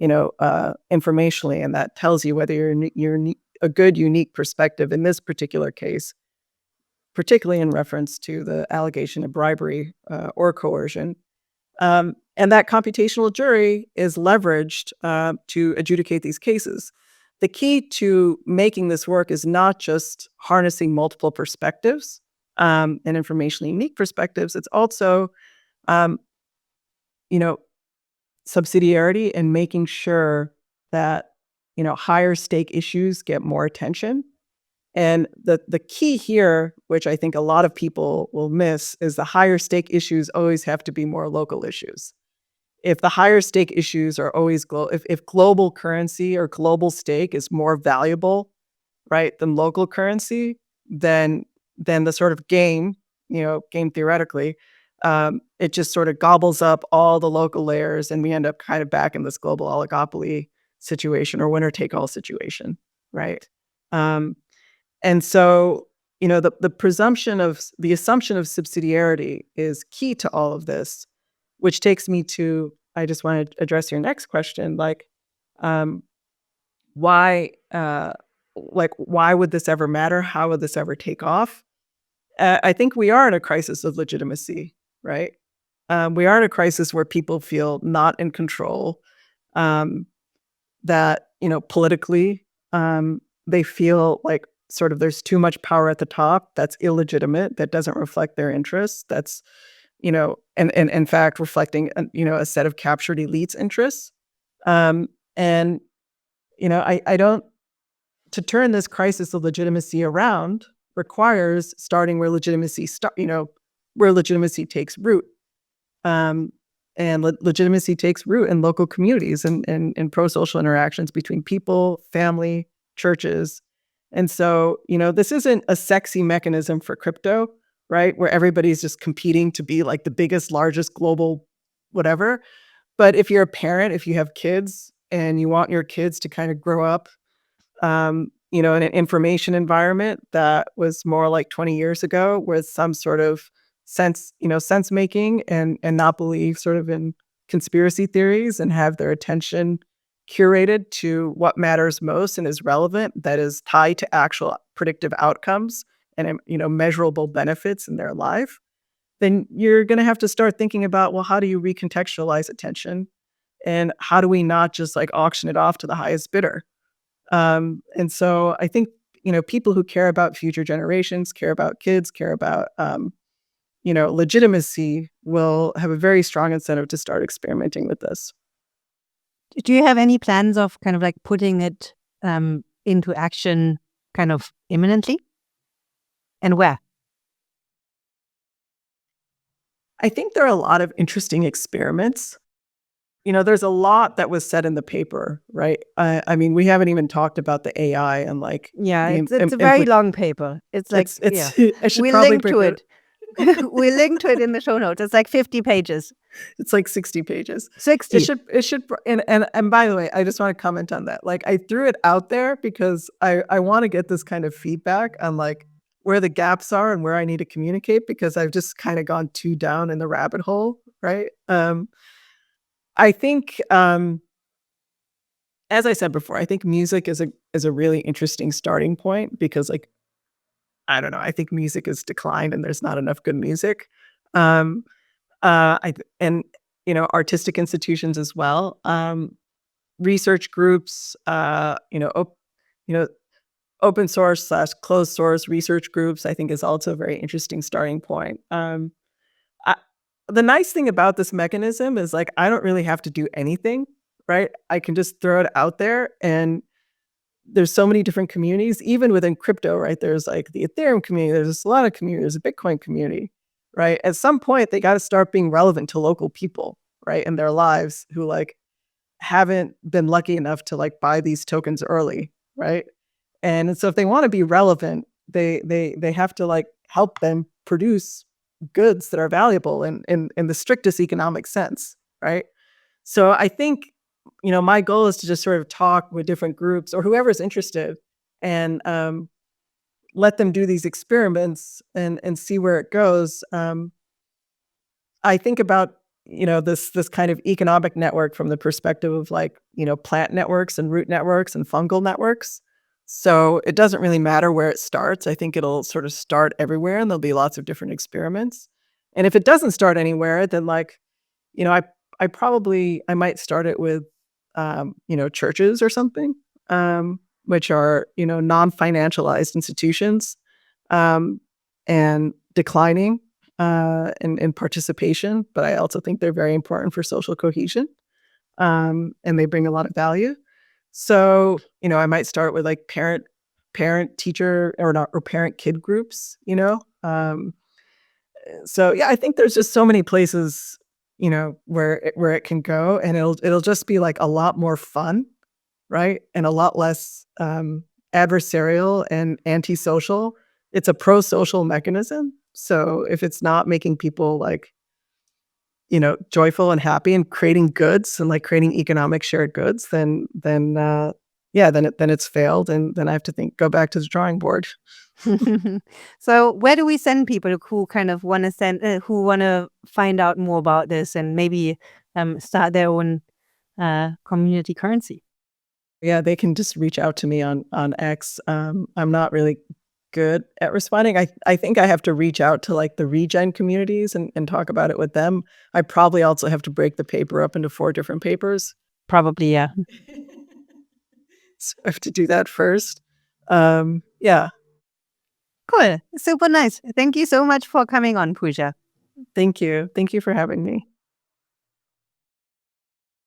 informationally, and that tells you whether you're a good, unique perspective in this particular case, particularly in reference to the allegation of bribery or coercion. And that computational jury is leveraged to adjudicate these cases. The key to making this work is not just harnessing multiple perspectives and informationally unique perspectives. It's also, subsidiarity and making sure that, higher stake issues get more attention. And the key here, which I think a lot of people will miss, is the higher stake issues always have to be more local issues. If the higher stake issues are always if global currency or global stake is more valuable, right, than local currency, then the sort of game theoretically, it just sort of gobbles up all the local layers, and we end up kind of back in this global oligopoly situation or winner take all situation, right? And so, the assumption of subsidiarity is key to all of this, which takes me to, I just want to address your next question, why would this ever matter? How would this ever take off? I think we are in a crisis of legitimacy, right? We are in a crisis where people feel not in control, that, politically, they feel like sort of there's too much power at the top that's illegitimate, that doesn't reflect their interests, that's, and in fact reflecting, a set of captured elites' interests. I don't to turn this crisis of legitimacy around requires starting where legitimacy where legitimacy takes root. And legitimacy takes root in local communities and in pro-social interactions between people, family, churches. And so, this isn't a sexy mechanism for crypto, right? Where everybody's just competing to be like the biggest, largest global whatever. But if you're a parent, if you have kids and you want your kids to kind of grow up, in an information environment that was more like 20 years ago with some sort of sense making and not believe sort of in conspiracy theories and have their attention curated to what matters most and is relevant, that is tied to actual predictive outcomes and measurable benefits in their life, then you're going to have to start thinking about, well, how do you recontextualize attention, and how do we not just like auction it off to the highest bidder? And so I think people who care about future generations, care about kids, care about legitimacy will have a very strong incentive to start experimenting with this. Do you have any plans of kind of like putting it into action kind of imminently? And where? I think there are a lot of interesting experiments. There's a lot that was said in the paper, right? I mean, we haven't even talked about the AI and like. Yeah, it's a very long paper. It's like, I should we probably link to it. We link to it in the show notes. It's like 50 pages. It's like 60 pages. 60. It should, and by the way, I just want to comment on that. Like, I threw it out there because I want to get this kind of feedback on like where the gaps are and where I need to communicate, because I've just kind of gone too down in the rabbit hole, right? I think, as I said before, I think music is a really interesting starting point, because like, I don't know, I think music has declined and there's not enough good music. Artistic institutions as well. Research groups, open source / closed source research groups, I think is also a very interesting starting point. The nice thing about this mechanism is like, I don't really have to do anything, right? I can just throw it out there, and there's so many different communities, even within crypto, right? There's like the Ethereum community, there's a Solana community, there's a Bitcoin community, right? At some point, they got to start being relevant to local people, right? In their lives, who like haven't been lucky enough to like buy these tokens early, right? And so if they want to be relevant, they have to like help them produce goods that are valuable in the strictest economic sense, right? So I think, my goal is to just sort of talk with different groups or whoever's interested, and let them do these experiments and see where it goes. I think about, this kind of economic network from the perspective of like, plant networks and root networks and fungal networks. So it doesn't really matter where it starts. I think it'll sort of start everywhere, and there'll be lots of different experiments. And if it doesn't start anywhere, then like, I might start it with, churches or something, which are, non-financialized institutions, and declining in participation. But I also think they're very important for social cohesion, and they bring a lot of value. So, I might start with like parent teacher or parent kid groups, so yeah, I think there's just so many places, where it can go, and it'll just be like a lot more fun, right? And a lot less adversarial and antisocial. It's a pro-social mechanism. So if it's not making people like, joyful and happy and creating goods and like creating economic shared goods, then it's failed, and then I have to go back to the drawing board. So where do we send people who kind of want to who want to find out more about this and maybe start their own community currency? Yeah, they can just reach out to me on X. I'm not really good at responding. I think I have to reach out to like the regen communities and talk about it with them. I probably also have to break the paper up into 4 different papers. Probably, yeah. So I have to do that first. Yeah. Cool. Super nice. Thank you so much for coming on, Puja. Thank you. Thank you for having me.